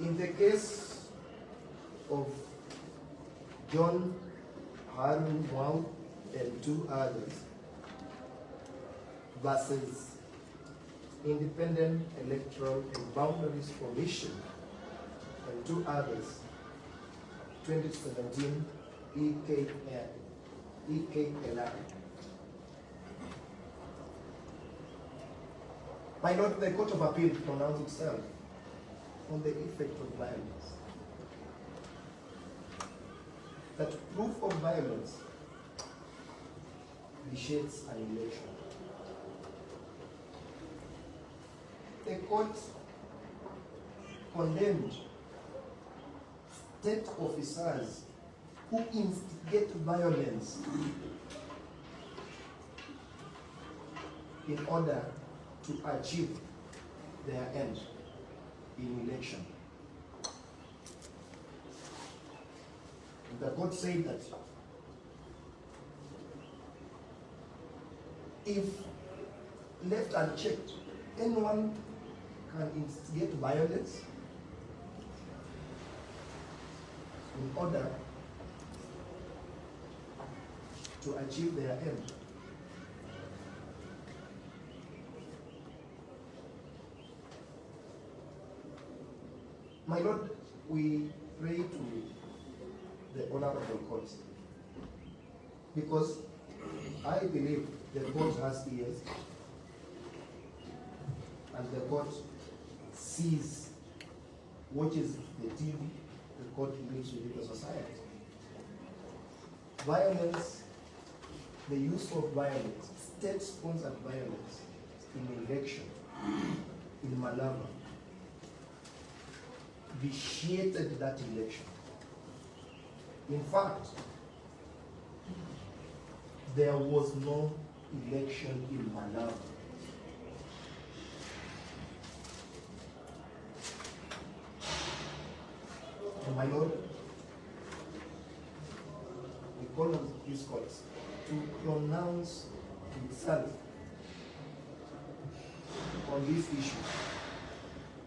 In the case of John Harun Wang and two others versus Independent Electoral and Boundaries Commission and two others, 2017 EKLR. My Lord, the Court of Appeal pronounced itself on the effect of violence. That proof of violence vitiates an election. The court condemned state officers who instigate violence in order to achieve their end in election. And the court said that if left unchecked, anyone can instigate violence in order to achieve their end. My Lord, we pray to the Honorable Court because I believe the court has ears and the court sees, watches the TV, the court lives with the society. Violence, the use of violence, state-sponsored violence in election in Malava vitiated that election. In fact, there was no election in Malava. And my Lord, we call on these courts to pronounce itself on this issue.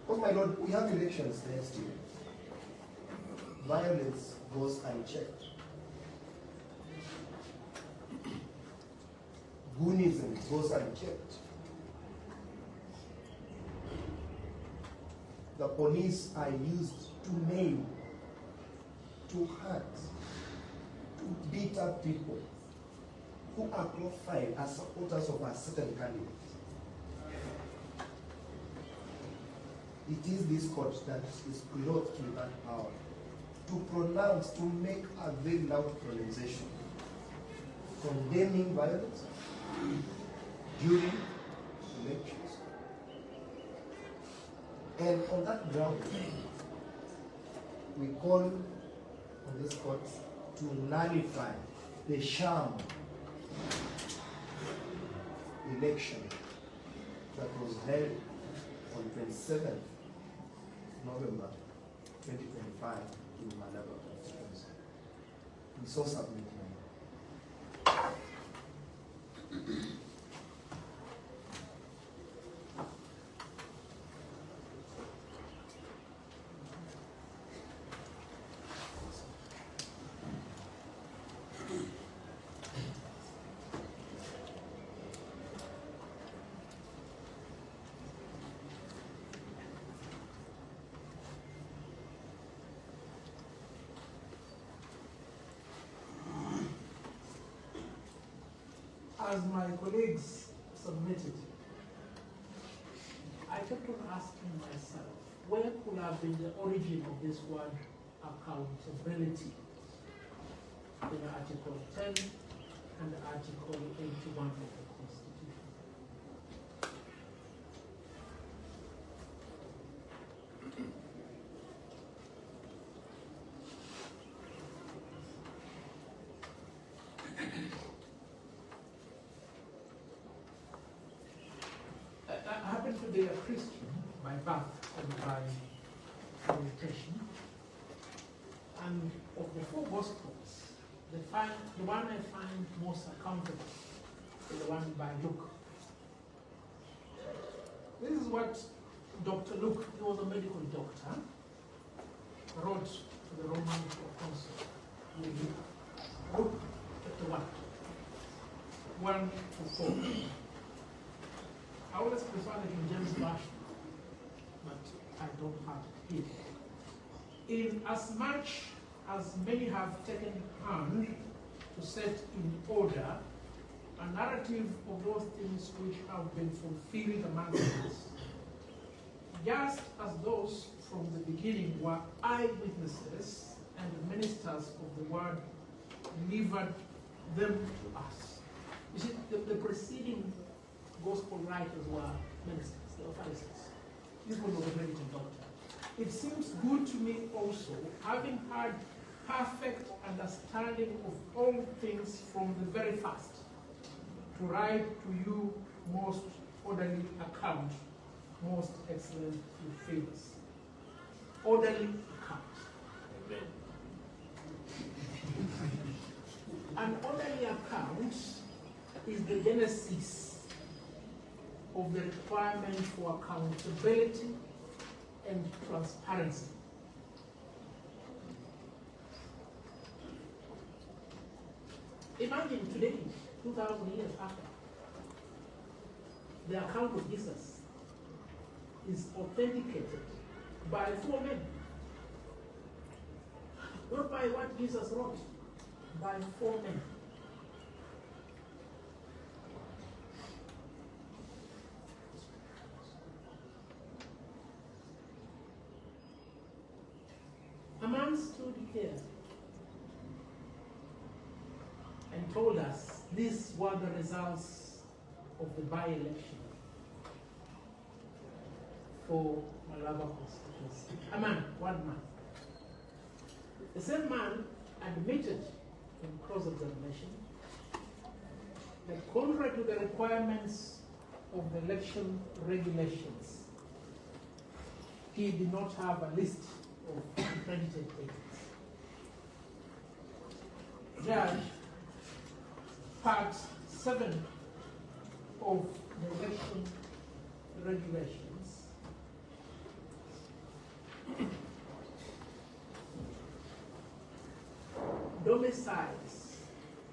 Because my Lord, we have elections next year. Violence goes unchecked. Goonism goes unchecked. The police are used to maim, to hurt, to beat up people who are profiled as supporters of a certain candidate. It is this court that is clothed with that power to pronounce, to make a very loud pronunciation condemning violence during elections. And on that ground, we call on this court to nullify the sham election that was held on 27th November 2025 in Malava Constituency. We so submit. As my colleagues submitted, I kept on asking myself, where could have been the origin of this word accountability in Article 10 and Article 81 of the Constitution? I happen to be a Christian by birth and by orientation. And of the four Gospels, the one I find most accountable is the one by Luke. This is what Dr. Luke, he was a medical doctor, always prefer the King James Version, but I don't have it here. In as much as many have taken hand to set in order a narrative of those things which have been fulfilled amongst us, just as those from the beginning were eyewitnesses and ministers of the word delivered them to us. You see, the preceding gospel writers were ministers, they were Pharisees. This was a religion doctor. It seems good to me also, having had perfect understanding of all things from the very first, to write to you most orderly account, most excellent favors. Orderly account. Amen. An orderly account is the genesis of the requirement for accountability and transparency. Imagine today, 2,000 years after, the account of Jesus is authenticated by 4 men. Not by what Jesus wrote, by 4 men. A man stood here and told us these were the results of the by-election for Malava Constituency. A man, one man. The same man admitted in cross-examination that contrary to the requirements of the election regulations, he did not have a list of accredited agents. Judge, Part 7 of the election regulations domiciles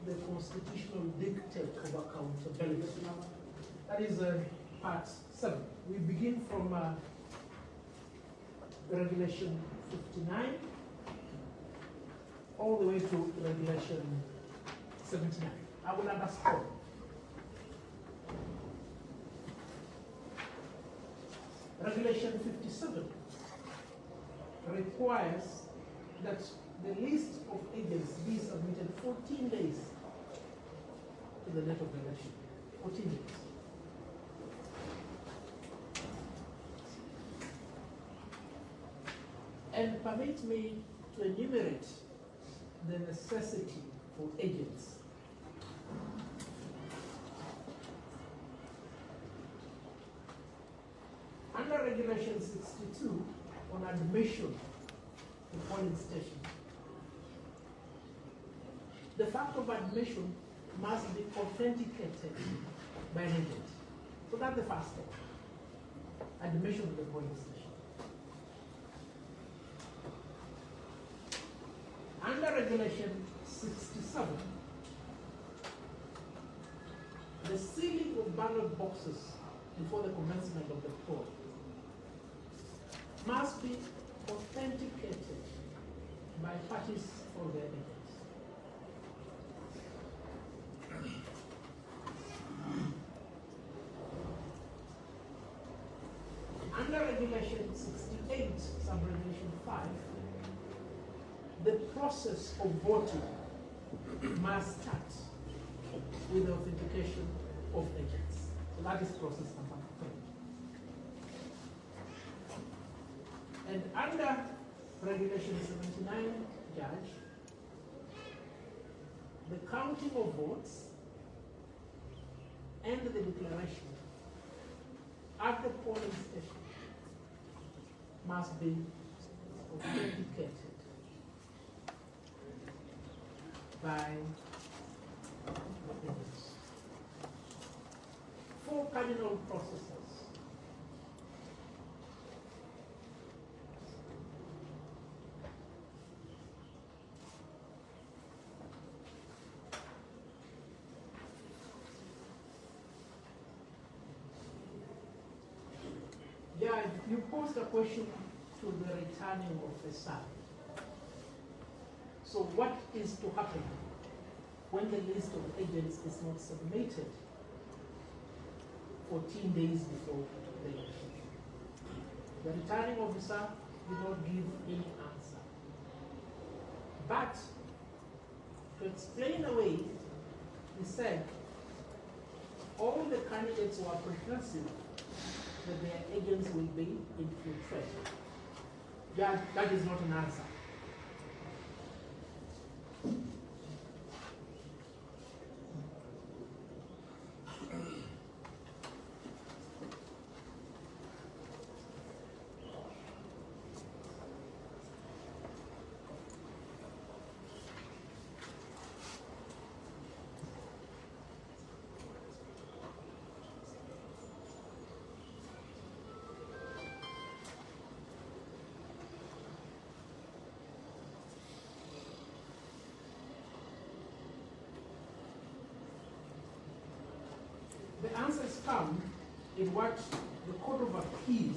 the constitutional dictate of accountability. That is Part 7. We begin from Regulation 59 all the way to Regulation 79. I will underscore. Regulation 57 requires that the list of agents be submitted 14 days to the date of the election. 14 days. And permit me to enumerate the necessity for agents. Under Regulation 62 on admission to polling station, the fact of admission must be authenticated by an agent. So that's the first step. Admission to the polling station. Under Regulation 67, the sealing of ballot boxes before the commencement of the poll must be authenticated by parties or their agents. Under Regulation 68, Sub-Regulation 5, the process of voting must start with the authentication of agents. So that is process number 3. And under Regulation 79, Judge, the counting of votes and the declaration at the polling station must be authenticated by agents. 4 cardinal processes. Guide, you posed a question to the returning officer. So what is to happen when the list of agents is not submitted 14 days before the election? The returning officer did not give any answer. But to explain away, he said all the candidates were apprehensive that their agents will be infiltrated. That is not an answer. The answer is found in what the Court of Appeal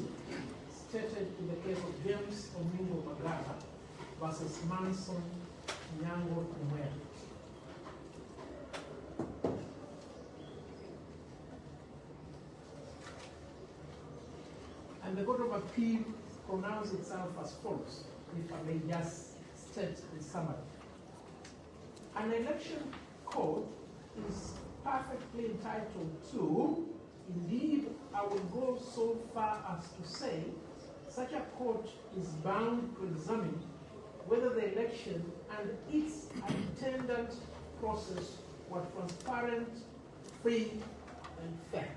stated in the case of James Omingo Malava versus Manson Nyango Kumwere. And the Court of Appeal pronounced itself as follows, if I may just state the summary. An election code is perfectly entitled to, indeed, I will go so far as to say, such a court is bound to examine whether the election and its attendant process were transparent, free, and fair.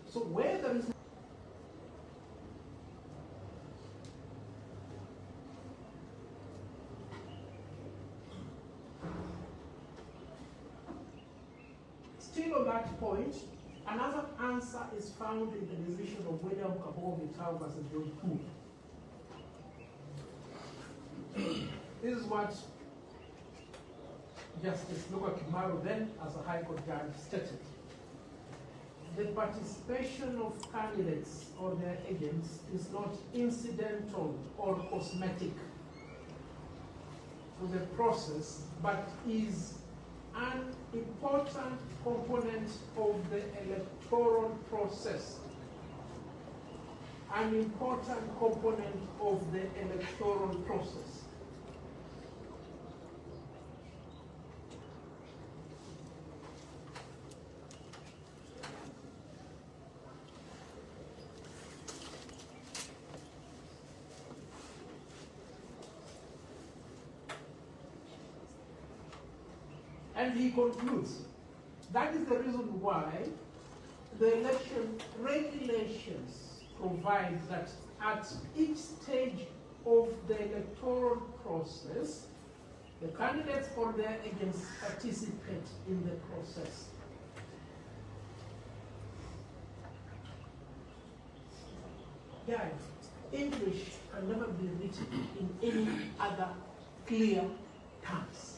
So where there is still on that point, another answer is found in the decision of William Kabogo Mitau versus John Poole. This is what Justice Luka Kimaru, then as a High Court judge, stated. The participation of candidates or their agents is not incidental or cosmetic to the process, but is an important component of the electoral process. An important component of the electoral process. And he concludes, that is the reason why the election regulations provide that at each stage of the electoral process, the candidates or their agents participate in the process. Yeah, English can never be written in any other clear terms.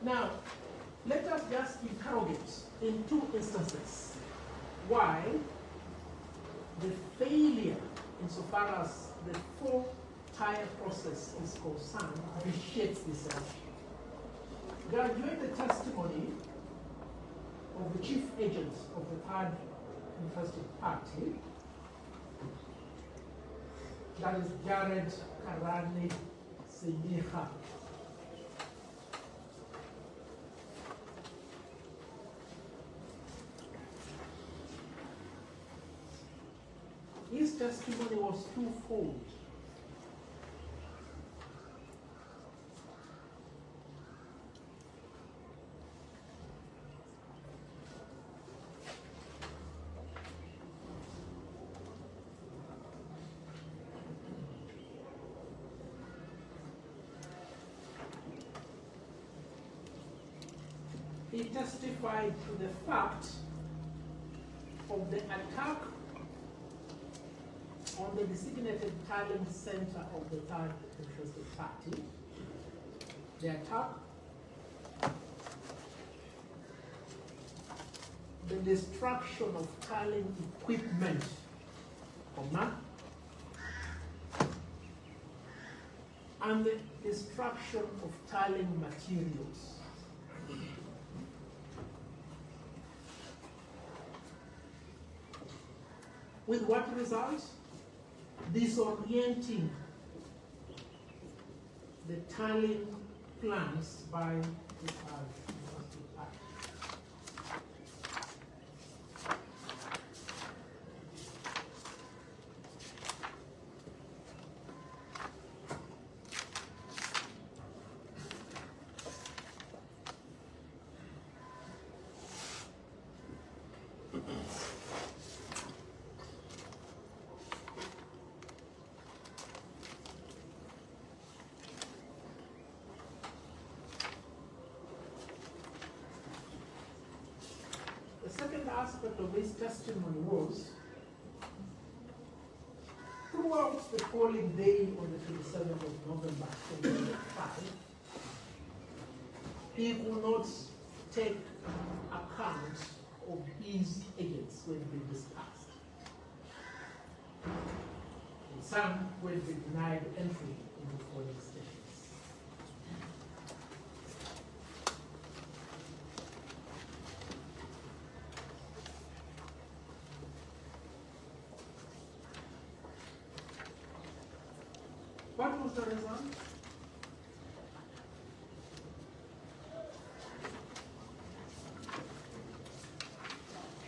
Now, let us just interrogate in two instances why the failure insofar as the four-tier process is concerned vitiates this election. During the testimony of the chief agent of the third interested party, that is Jared Karani Siniha, his testimony was twofold. he testified to the fact of the attack on the designated talent center of the third interested party, the attack, the destruction of talent equipment, and the destruction of talent materials. With what results? Disorienting the talent plans by the interested party. The second aspect of his testimony was, throughout the polling day on the 27th of November 2005, he could not take account of his agents who had been dispersed. And some who had been denied entry into polling stations. What was the result?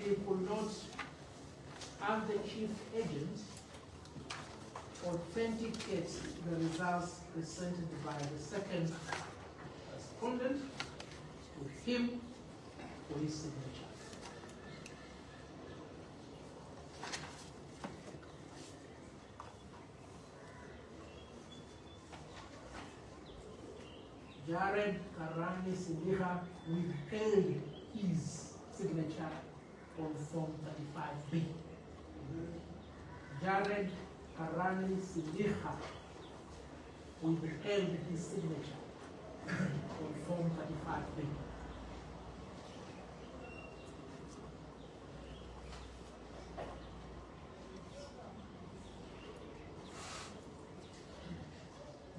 He could not have the chief agent authenticate the results presented by the second respondent to him for his signature. Jared Karani Sindiha withheld his signature on Form 35B. Jared Karani Sindiha withheld his signature on Form 35B.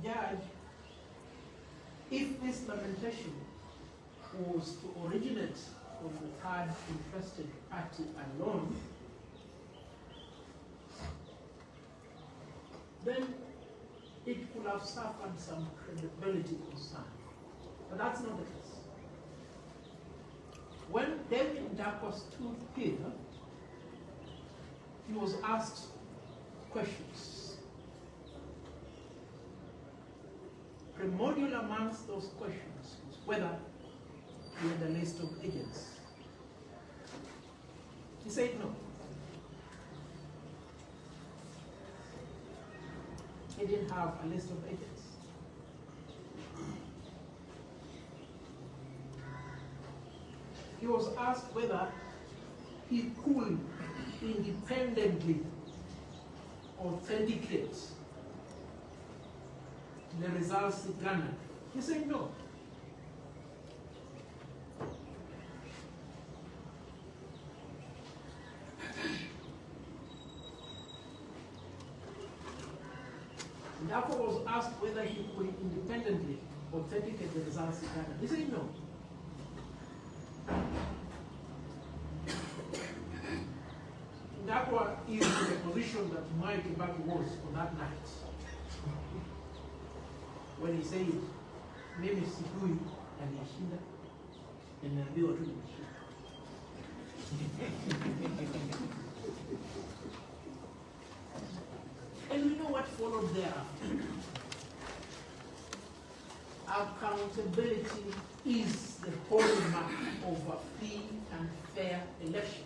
Judge, if this lamentation was to originate from the third interested party alone, then it could have suffered some credibility concern. But that's not the case. When David Ndakwa stood here, he was asked questions. Primordial amongst those questions was whether he had a list of agents. He said no. He didn't have a list of agents. He was asked whether he could independently authenticate the results he garnered. He said no. Ndakwa was asked whether he could independently authenticate the results he garnered. He said no. Ndakwa is in the position that Mwai Kibaki was on that night. When he said, mimi sijui aliyeshinda, nimeambiwa tu nimeshinda. And we know what followed thereafter. Accountability is the hallmark of a free and fair election.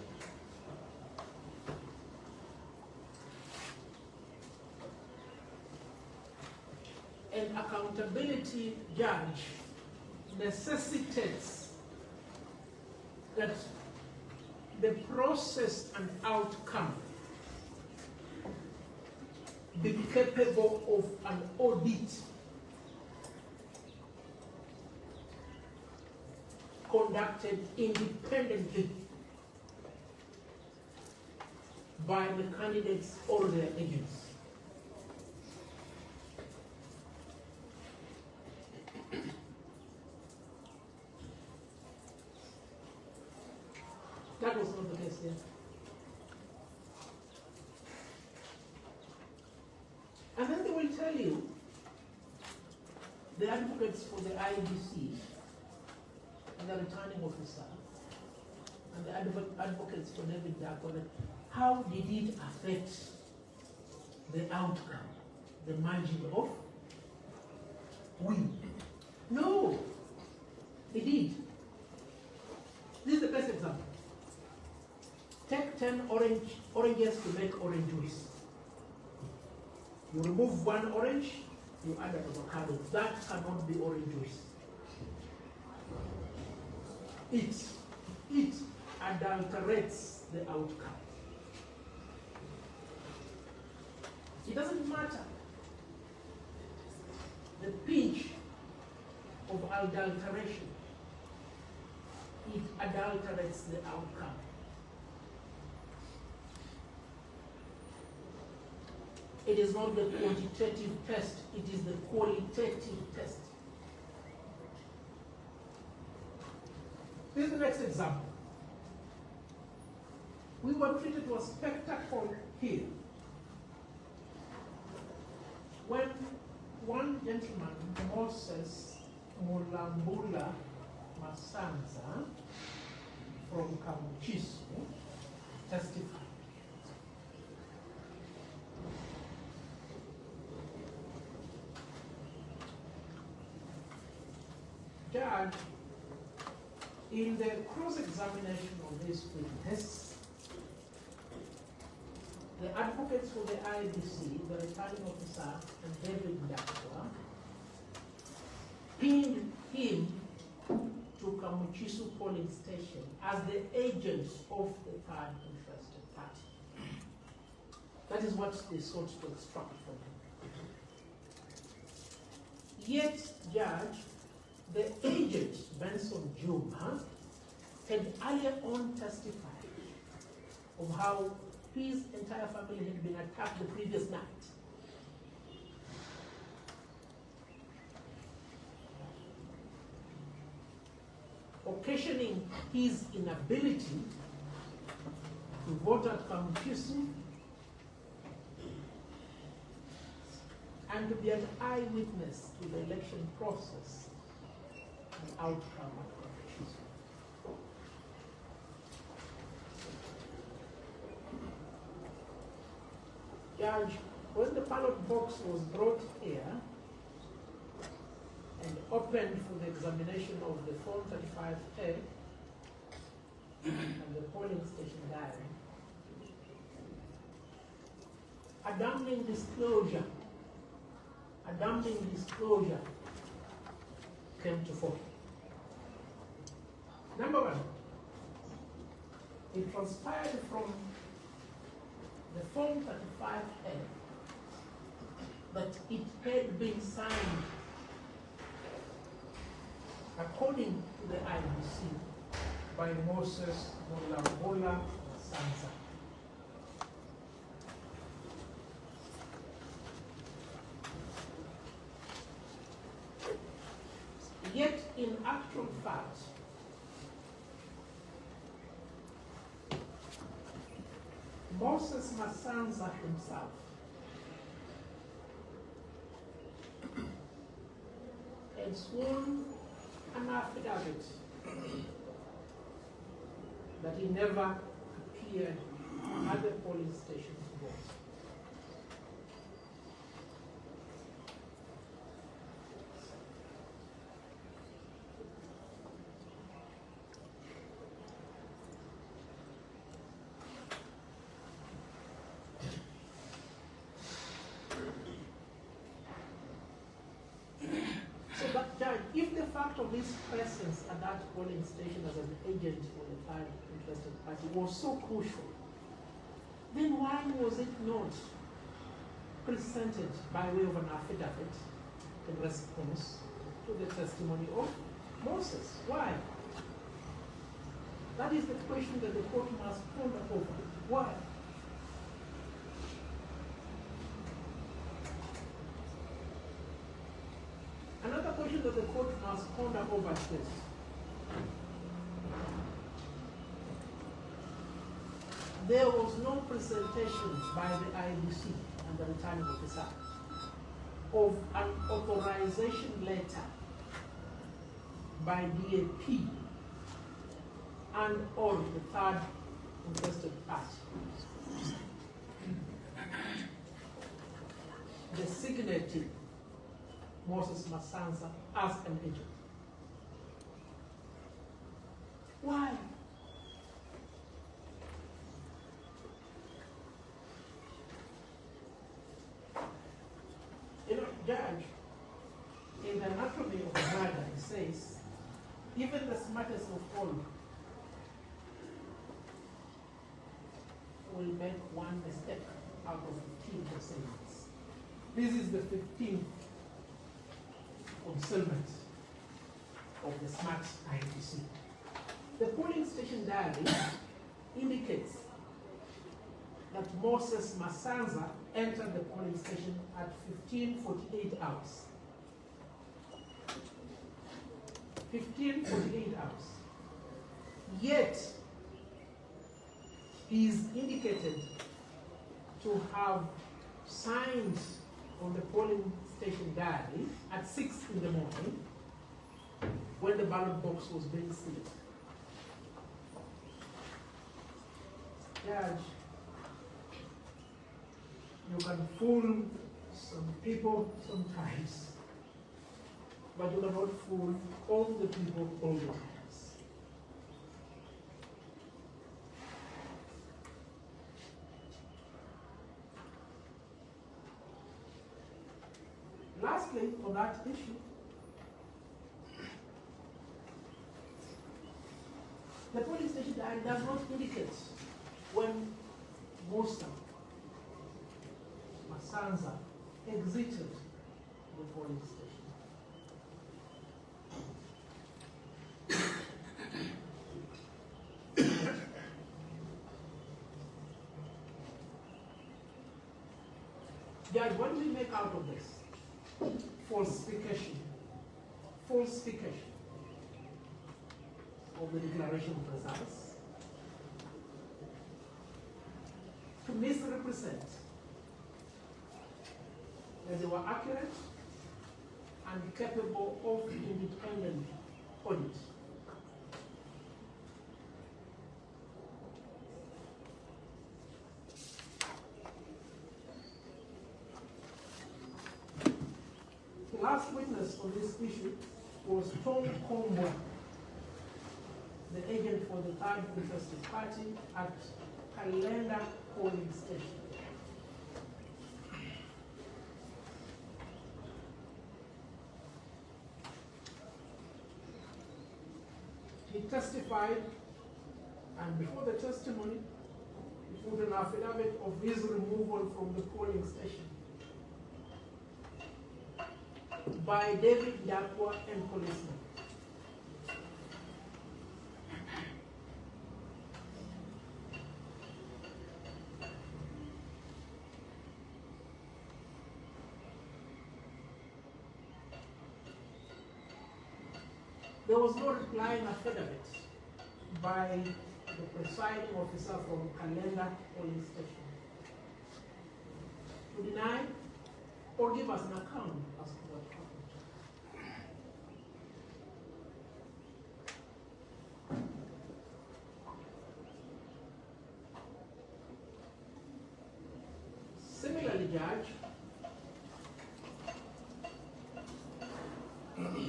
And accountability, Judge, necessitates that the process and outcome be capable of an audit conducted independently by the candidates or their agents. That was not the case here. And then they will tell you, the advocates for the IBC and the returning officer and the advocates for David Dako, how did it affect the outcome, the margin of win? No, it did. This is the best example. Take 10 oranges to make orange juice. You remove one orange, you add an avocado. That cannot be orange juice. It adulterates the outcome. It doesn't matter the pinch of adulteration. It adulterates the outcome. It is not the quantitative test, it is the qualitative test. This is the next example. We were treated to a spectacle here when one gentleman, Moses Mulambula Masanza from Kamuchisu, testified. Judge, in the cross-examination of this witness, the advocates for the IBC, the returning officer, and David Dakwa, pinned him to Kamuchisu polling station as the agents of the third interested party. That is what they sought to extract from him. Yet, Judge, the agent, Benson Juma, had earlier on testified of how his entire family had been attacked the previous night. Occasioning his inability to vote at Kamuchisu and to be an eyewitness to the election process and outcome of Kamuchisu. Judge, when the ballot box was brought here and opened for the examination of the Form 35A and the polling station diary, a damning disclosure came to fore. Number one, it transpired from the Form 35A that it had been signed according to the IBC by Moses Mulambula Sansa. Yet, in actual fact, Moses Masanza himself had sworn an affidavit that he never appeared at the polling station to vote. If the fact fact of his presence at that polling station as an agent for the third interested party was so crucial, then why was it not presented by way of an affidavit in response to the testimony of Moses? Why? That is the question that the court must ponder over. Why? Another question that the court must ponder over is this. There was no presentation by the IBC and the returning officer of an authorization letter by DAP and or the third interested party. Designated Moses Masanza as an agent. Why? You know, Judge, in the anatomy of the murder, it says, even the smartest of all will make one mistake out of 15 concealments. This is the 15th concealment of the smart IPC. The polling station diary indicates that Moses Masanza entered the polling station at 15:48 hours. 15:48 hours. Yet, he is indicated to have signed on the polling station diary at 6 in the morning when the ballot box was being sealed. Judge, you can fool some people sometimes, but you cannot fool all the people all the times. Lastly, on that issue, the polling station diary does not indicate when Musa Masanza exited the polling station. Judge, what do we make out of this? Falsification of the declaration of results, to misrepresent that they were accurate and capable of independent audit. The last witness on this issue was Tom Combo, the agent for the third interested party at Kalenda polling station. He testified, and before the testimony, he put an affidavit of his removal from the polling station by David Dakwa and policemen. There was no replying affidavit by the presiding officer from Kalenda polling station to deny or give us an account as to what happened. Similarly, Judge,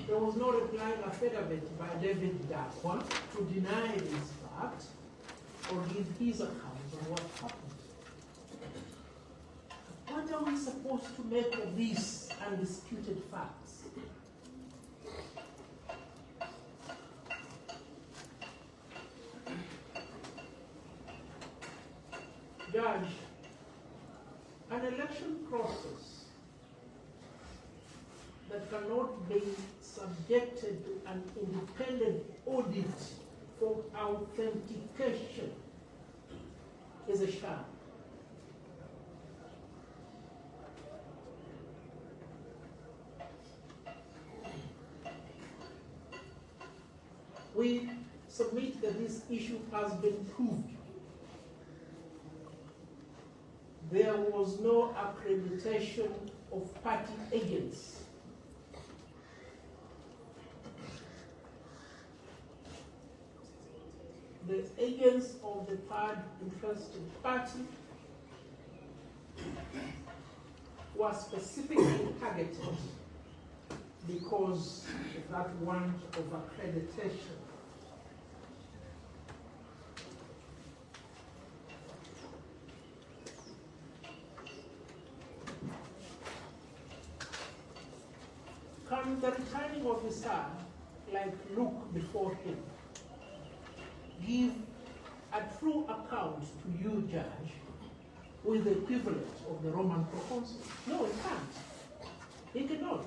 there was no replying affidavit by David Dakwa to deny this fact or give his account on what happened. What are we supposed to make of these undisputed facts? Judge, an election process that cannot be subjected to an independent audit for authentication is a sham. We submit that this issue has been proved. There was no accreditation of party agents. The agents of the third interested party were specifically targeted because of that want of accreditation. Can the returning officer, like look before him, give a true account to you, Judge, with the equivalent of the Roman proconsul? No, he can't. He cannot.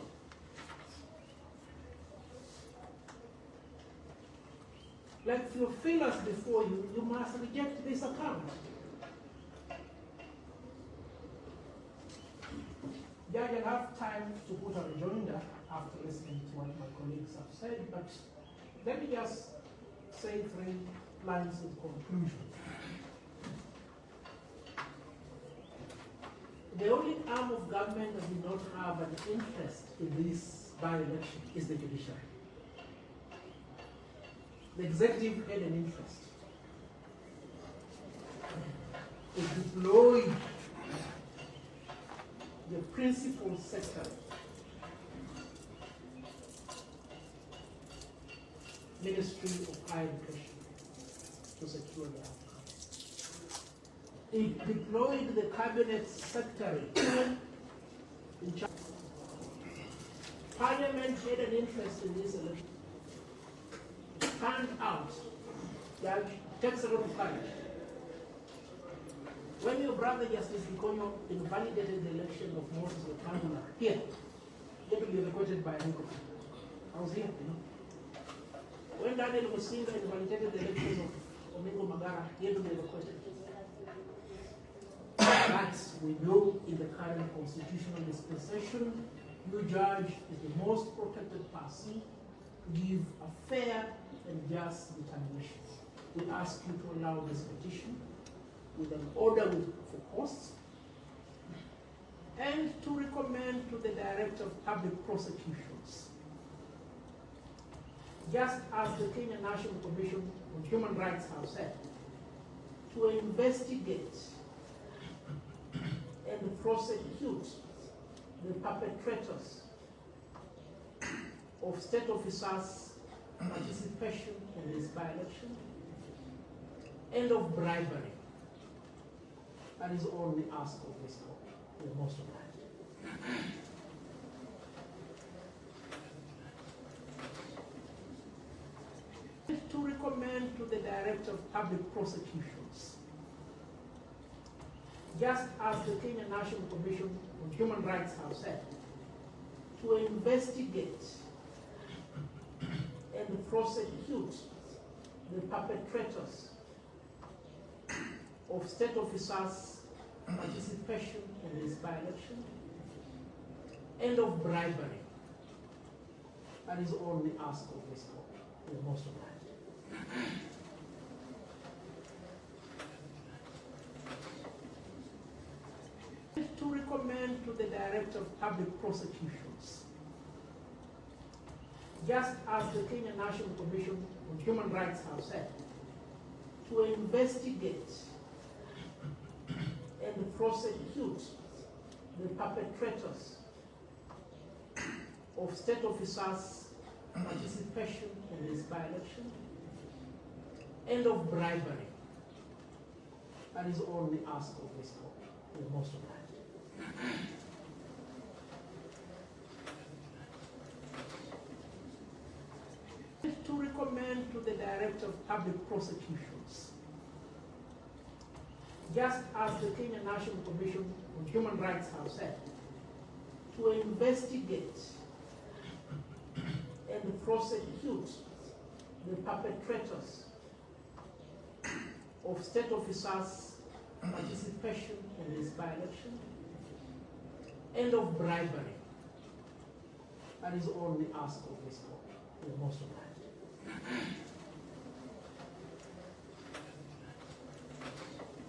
Like Theophilus before you, you must reject this account. Judge, I'll have time to put a rejoinder after listening to what my colleagues have said, but let me just say 3 lines in conclusion. The only arm of government that did not have an interest in this by-election is the judiciary. The executive had an interest. It deployed the principal secretary, Ministry of Higher Education, to secure the outcome. It deployed the cabinet secretary in charge. Parliament had an interest in this election. Stand out. Judge, takes a lot of courage. When your brother Justice Gikonyo invalidated the election of Moses Wetangula here, he had to be recorded by Enrico. I was here, you know. When Daniel Musinga invalidated the election of Omingo Magara, he had to be recorded. But we know in the current constitutional dispensation, you, Judge, is the most protected person to give a fair and just determination. We ask you to allow this petition with an order for costs, and to recommend to the Director of Public Prosecutions, just as the Kenya National Commission on Human Rights have said, to investigate and prosecute the perpetrators of state officers' participation in this by-election and of bribery. That is all we ask of this court. We are most obliged. To recommend to the Director of Public Prosecutions, just as the Kenya National Commission on Human Rights have said, to investigate and prosecute the perpetrators of state officers' participation in this by-election and of bribery. That is all we ask of this court. We are most obliged. To recommend to the Director of Public Prosecutions, just as the Kenya National Commission on Human Rights have said, to investigate and prosecute the perpetrators of state officers' participation in this by-election and of bribery. That is all we ask of this court. We are most obliged. To recommend to the Director of Public Prosecutions, just as the Kenya National Commission on Human Rights have said, to investigate and prosecute the perpetrators of state officers' participation in this by-election and of bribery. That is all we ask of this court, for most of the time.